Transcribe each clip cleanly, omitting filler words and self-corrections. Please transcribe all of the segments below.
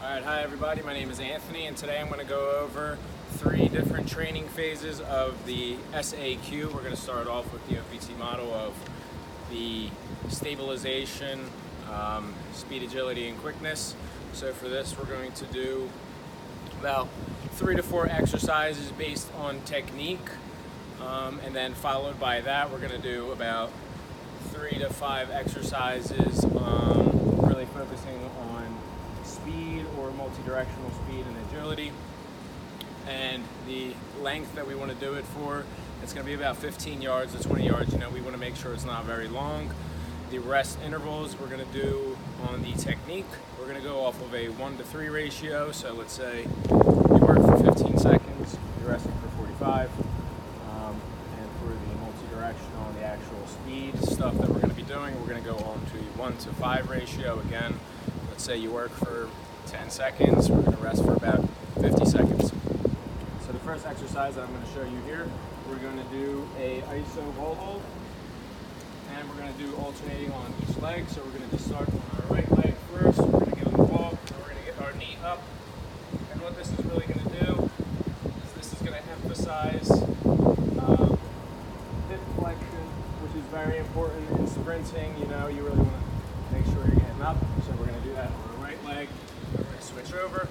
Alright, hi everybody, my name is Anthony and today I'm going to go over 3 different training phases of the SAQ. We're going to start off with the OPT model of the stabilization, speed, agility, and quickness. So for this we're going to do about 3 to 4 exercises based on technique, and then followed by that we're going to do about 3 to 5 exercises really focusing on speed or multi-directional speed and agility. And the length that we want to do it for, it's going to be about 15 yards to 20 yards. You know, we want to make sure it's not very long. The rest intervals we're going to do on the technique, we're going to go off of a 1-to-3 ratio. So let's say you work for 15 seconds, you're resting for 45. And for the multi-directional and the actual speed stuff that we're going to be doing, we're going to go on to a 1-to-5 ratio again. Let's say you work for 10 seconds, we're going to rest for about 50 seconds. So the first exercise that I'm going to show you here, we're going to do a iso wall hold, and we're going to do alternating on each leg. So we're going to just start on our right leg first, we're going to get on the wall, and we're going to get our knee up. And what this is really going to do is this is going to emphasize hip flexion, which is very important in sprinting. You know, you really want to make sure you're getting up. So we're going to do that on our right leg. We're going to switch over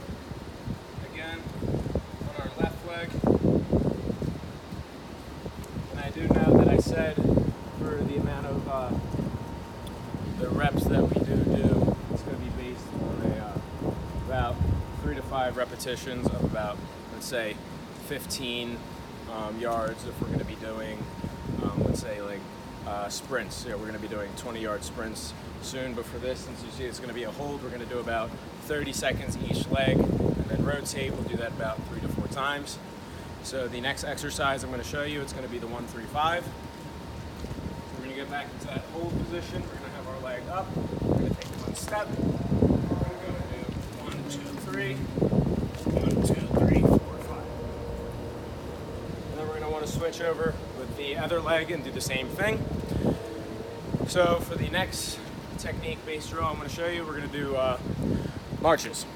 again on our left leg. And I do know that I said for the amount of the reps that we do, it's going to be based on about 3 to 5 repetitions of about, let's say, 15 yards if we're going to be doing, let's say, like sprints. So we're going to be doing 20-yard sprints soon, but for this, since you see it's going to be a hold, we're going to do about 30 seconds each leg, and then rotate. We'll do that about 3 to 4 times. So the next exercise I'm going to show you, it's going to be the 1-3-5. So we're going to get back into that hold position. We're going to have our leg up. We're going to take 1 step. We're going to do 1, 2, 3, 1, 2, 3, 4, 5. And then we're going to want to switch over with the other leg and do the same thing. So for the next technique-based drill I'm going to show you, we're going to do marches.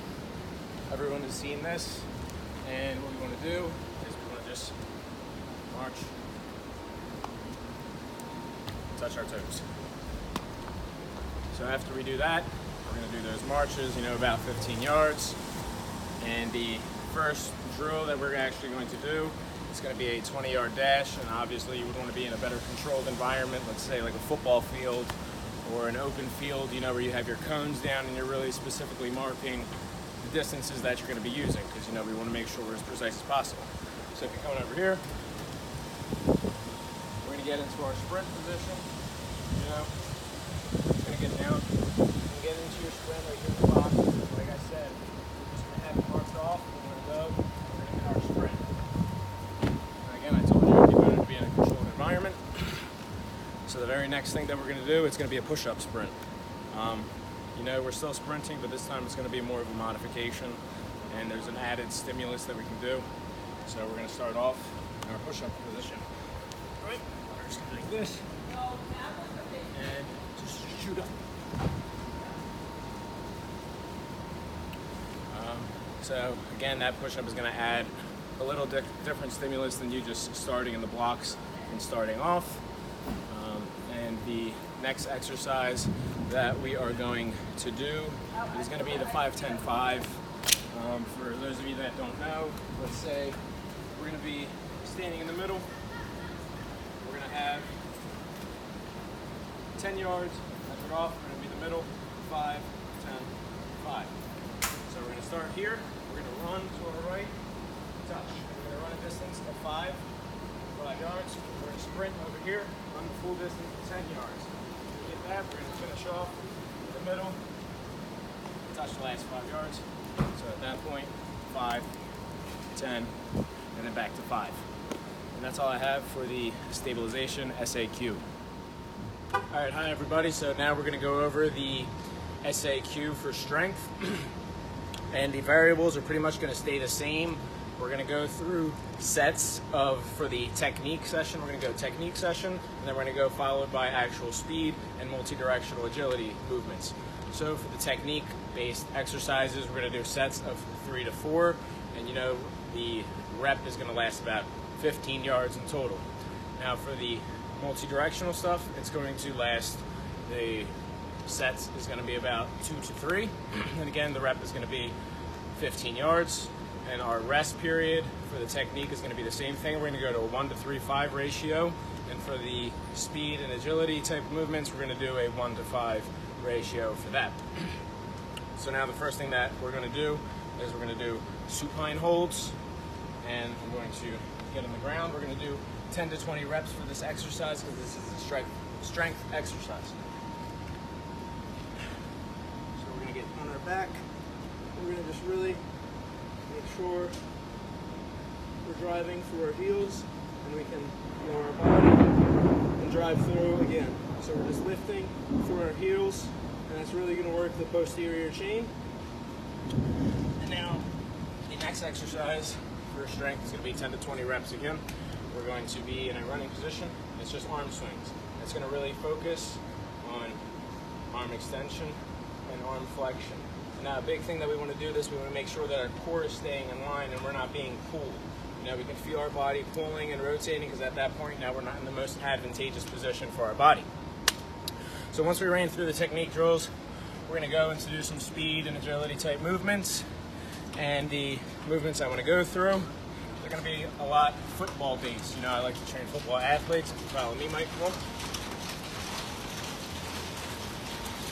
Everyone has seen this, and what we want to do is we want to just march, touch our toes. So after we do that, we're going to do those marches, you know, about 15 yards. And the first drill that we're actually going to do, it's going to be a 20-yard dash, and obviously you would want to be in a better controlled environment, let's say like a football field or an open field, you know, where you have your cones down and you're really specifically marking the distances that you're going to be using, because, you know, we want to make sure we're as precise as possible. So if you're coming over here, we're going to get into our sprint position, you know, we're going to get down and get into your sprint right here in the box. Like I said, we're just going to have it marked off, we're going to go, we're going to hit our sprint. And again, I told you it'd be better to be in a controlled environment. So the very next thing that we're going to do, it's going to be a push-up sprint. You know, we're still sprinting, but this time it's going to be more of a modification, and there's an added stimulus that we can do. So we're going to start off in our push-up position. All right, we're just going to do this, and just shoot up. So again, that push-up is going to add a little different stimulus than you just starting in the blocks and starting off. And the next exercise that we are going to do is going to be the 5-10-5. For those of you that don't know, let's say we're going to be standing in the middle. We're going to have 10 yards. Measure off. We're going to be in the middle. 5, 10, 5. So we're going to start here. We're going to run to our right, touch. We're going to run a distance of 5 yards. We're going to sprint over here, run the full distance of 10 yards. When we get that, we're going to finish off in the middle, touch the last 5 yards. So at that point, 5, 10, and then back to 5. And that's all I have for the stabilization SAQ. All right, hi everybody. So now we're going to go over the SAQ for strength. And the variables are pretty much going to stay the same. We're going to go through sets for the technique session. We're going to go technique session, and then we're going to go followed by actual speed and multi-directional agility movements. So for the technique-based exercises, we're going to do sets of 3 to 4, and the rep is going to last about 15 yards in total. Now for the multi-directional stuff, it's going to last, the sets is going to be about 2 to 3, and again the rep is going to be 15 yards, and our rest period for the technique is going to be the same thing. We're going to go to a 1 to 3, 5 ratio, and for the speed and agility type of movements, we're going to do a 1 to 5 ratio for that. So now the first thing that we're going to do is we're going to do supine holds, and I'm going to get on the ground. We're going to do 10 to 20 reps for this exercise because this is a strength exercise. So we're going to get on our back. We're going to just really make sure we're driving through our heels, and we can lower our body and drive through again. So we're just lifting through our heels, and that's really going to work the posterior chain. And now the next exercise for strength is going to be 10 to 20 reps again. We're going to be in a running position. It's just arm swings. It's going to really focus on arm extension and arm flexion. Now, a big thing that we want to do this, we want to make sure that our core is staying in line and we're not being pulled. We can feel our body pulling and rotating, because at that point now we're not in the most advantageous position for our body. So once we ran through the technique drills, we're going to go into do some speed and agility type movements. And the movements I want to go through, they're going to be a lot football based. I like to train football athletes. If you follow me, Mike.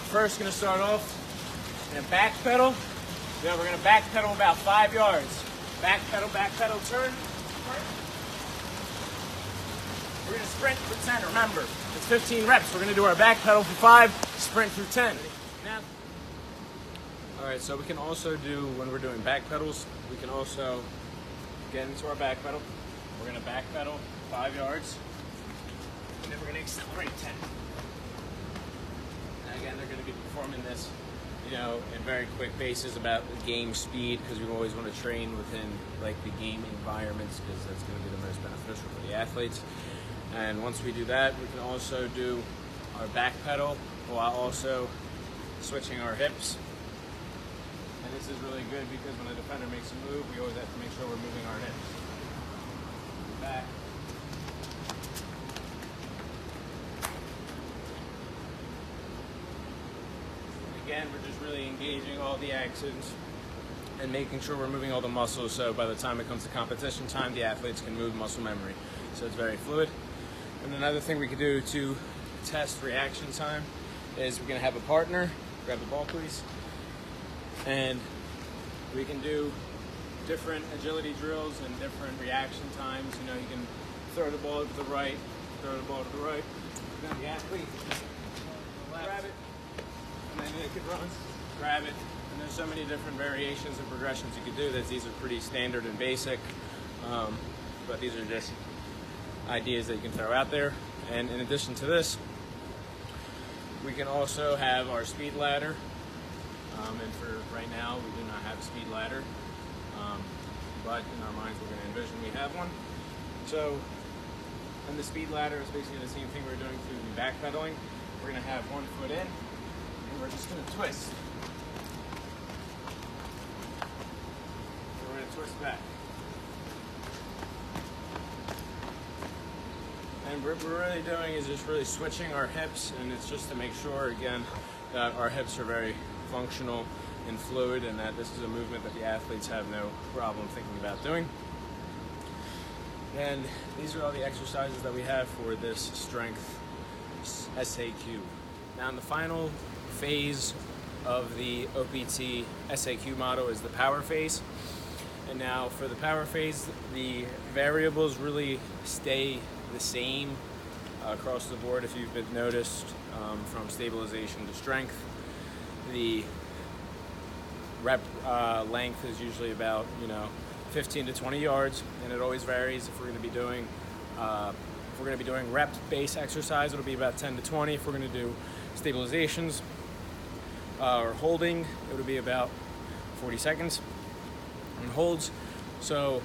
First, going to start off in a back pedal. We're going to back pedal about 5 yards. Back pedal, turn. We're going to sprint for 10. Remember, it's 15 reps. We're going to do our back pedal for 5, sprint through 10. Now, all right, so we can also do, when we're doing back pedals, we can also get into our back pedal. We're going to back pedal 5 yards, and then we're going to accelerate 10. And again, they're going to be performing this in very quick basis about the game speed, because we always want to train within the game environments, because that's going to be the most beneficial for the athletes. And once we do that, we can also do our back pedal while also switching our hips. And this is really good because when a defender makes a move, we always have to make sure we're moving our hips. Back. Again, we're just really engaging all the actions and making sure we're moving all the muscles, so by the time it comes to competition time, the athletes can move muscle memory. So it's very fluid. And another thing we can do to test reaction time is we're going to have a partner. Grab the ball, please. And we can do different agility drills and different reaction times. You can throw the ball to the right, throw the ball to the right. Then the athlete grab it, and then it can run, grab it. And there's so many different variations and progressions you could do. These are pretty standard and basic, but these are just ideas that you can throw out there. And in addition to this, we can also have our speed ladder. And for right now, we do not have a speed ladder, but in our minds, we're going to envision we have one. So, and the speed ladder is basically the same thing we're doing through the backpedaling. We're going to have one foot in, and we're just going to twist. So we're going to twist back. And what we're really doing is just really switching our hips, and it's just to make sure, again, that our hips are very functional and fluid, and that this is a movement that the athletes have no problem thinking about doing. And these are all the exercises that we have for this strength SAQ. Now, in the final phase of the OPT SAQ model is the power phase. And now for the power phase, the variables really stay the same across the board. If you've been noticed, from stabilization to strength, the rep length is usually about 15 to 20 yards, and it always varies. If we're going to be doing rep-based exercise, it'll be about 10 to 20. If we're going to do stabilizations or holding, it'll be about 40 seconds and holds. So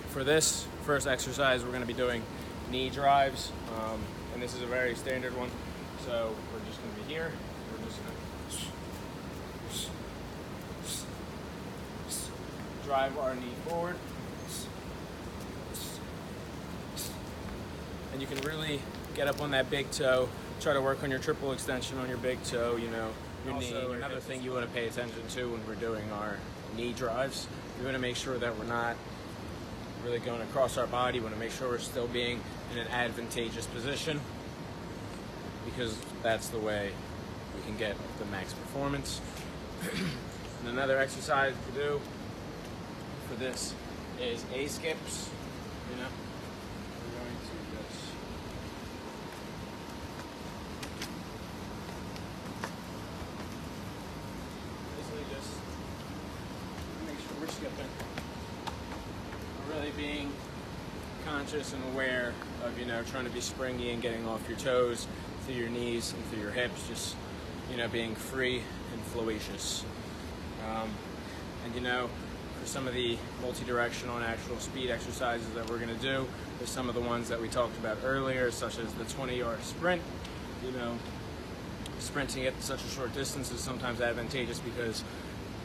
for this first exercise, we're going to be doing knee drives, and this is a very standard one. So we're just going to be here. We're just going to drive our knee forward. And you can really get up on that big toe. Try to work on your triple extension on your big toe, you know, your knee. Another thing you want to pay attention to when we're doing our knee drives, we want to make sure that we're not really going across our body. We want to make sure we're still being in an advantageous position, because that's the way we can get the max performance. And another exercise to do for this is A-skips, you know. We're going to just basically just make sure we're skipping. We're really being conscious and aware of, you know, trying to be springy and getting off your toes through your knees and through your hips, just, you know, being free and flowacious. And you know, for some of the multi-directional and actual speed exercises that we're going to do, there's some of the ones that we talked about earlier, such as the 20-yard sprint. You know, sprinting at such a short distance is sometimes advantageous because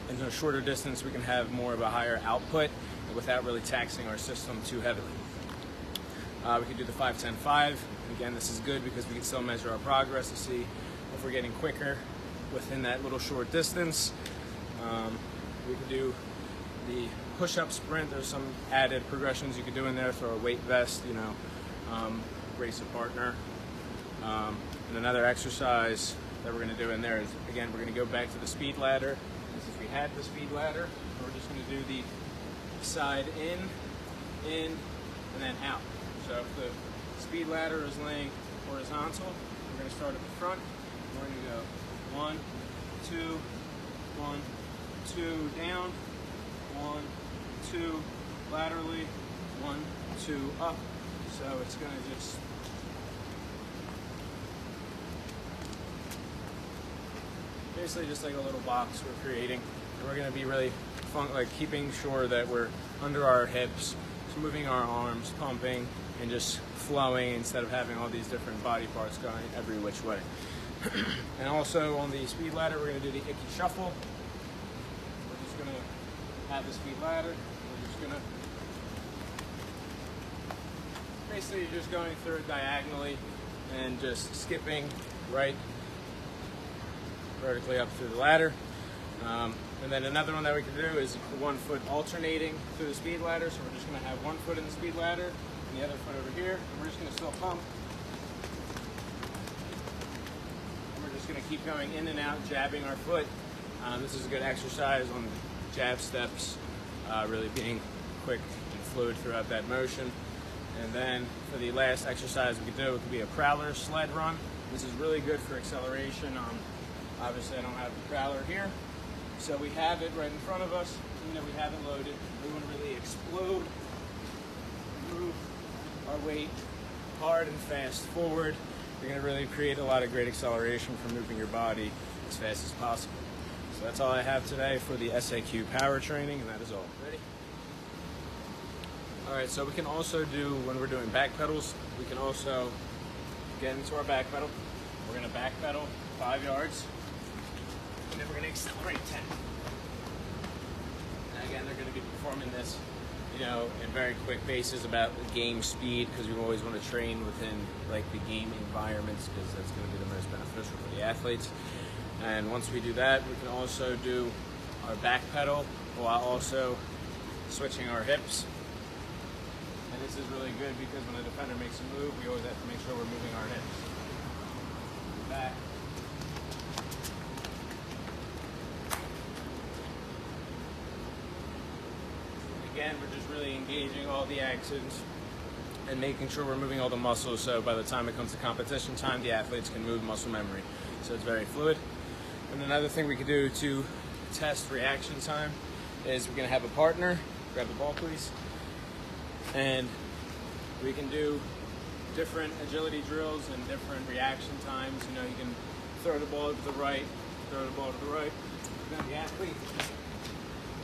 in a shorter distance we can have more of a higher output without really taxing our system too heavily. We could do the 5-10-5. Again, this is good because we can still measure our progress to see if we're getting quicker within that little short distance. We could do the push-up sprint. There's some added progressions you could do in there. Throw a weight vest, you know, race a partner. And another exercise that we're going to do in there is, again, we're going to go back to the speed ladder. This is, we had the speed ladder. We're just going to do the side in, and then out. So if the speed ladder is laying horizontal, we're going to start at the front. We're going to go 1, 2, 1, 2, down, 1, 2, laterally, 1, 2, up. So it's going to just basically just like a little box we're creating. And we're going to be really keeping sure that we're under our hips, just moving our arms, pumping, and just flowing instead of having all these different body parts going every which way. And also on the speed ladder, we're going to do the Icky Shuffle. We're just going to have the speed ladder. We're just going to basically just going through it diagonally and just skipping right vertically up through the ladder. And then another one that we can do is the 1 foot alternating through the speed ladder. So we're just going to have 1 foot in the speed ladder and the other foot over here. And we're just going to still pump. Going to keep going in and out, jabbing our foot. This is a good exercise on the jab steps, really being quick and fluid throughout that motion. And then for the last exercise we could do, it could be a prowler sled run. This is really good for acceleration. Obviously I don't have the prowler here, so we have it right in front of us. You know, we have it loaded. We want to really explode, move our weight hard and fast forward. You're going to really create a lot of great acceleration from moving your body as fast as possible. So that's all I have today for the SAQ power training, and that is all. Ready? Alright, so we can also do, when we're doing back pedals, we can also get into our back pedal. We're going to back pedal 5 yards, and then we're going to accelerate 10. And again, they're going to be performing this, you know, in very quick basis about game speed, because we always want to train within like the game environments, because that's going to be the most beneficial for the athletes. And once we do that, we can also do our back pedal while also switching our hips. And this is really good because when a defender makes a move, we always have to make sure we're moving our hips. Back. Again, we're just really engaging all the actions and making sure we're moving all the muscles, so by the time it comes to competition time, the athletes can move muscle memory. So it's very fluid. And another thing we can do to test reaction time is we're going to have a partner. Grab the ball, please. And we can do different agility drills and different reaction times. You know, you can throw the ball to the right, throw the ball to the right. Then the athlete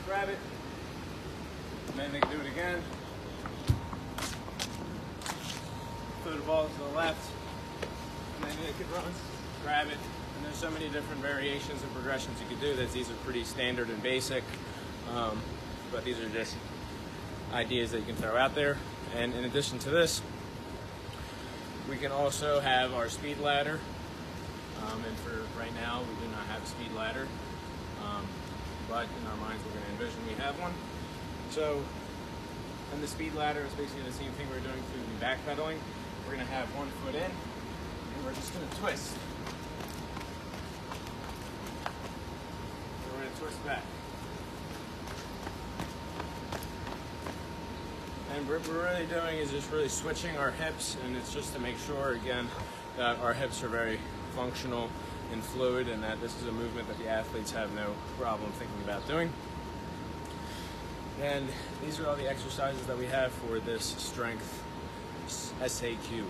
grab it. And then they can do it again. Throw the ball to the left. And then they can run, grab it. And there's so many different variations and progressions you can do. These are pretty standard and basic. but these are just ideas that you can throw out there. And in addition to this, we can also have our speed ladder. And for right now, we do not have a speed ladder, but in our minds, we're going to envision we have one. So, and the speed ladder is basically the same thing we're doing through the backpedaling. We're going to have one foot in, and we're just going to twist. So we're going to twist back. And what we're really doing is just really switching our hips, and it's just to make sure, again, that our hips are very functional and fluid, and that this is a movement that the athletes have no problem thinking about doing. And these are all the exercises that we have for this strength SAQ.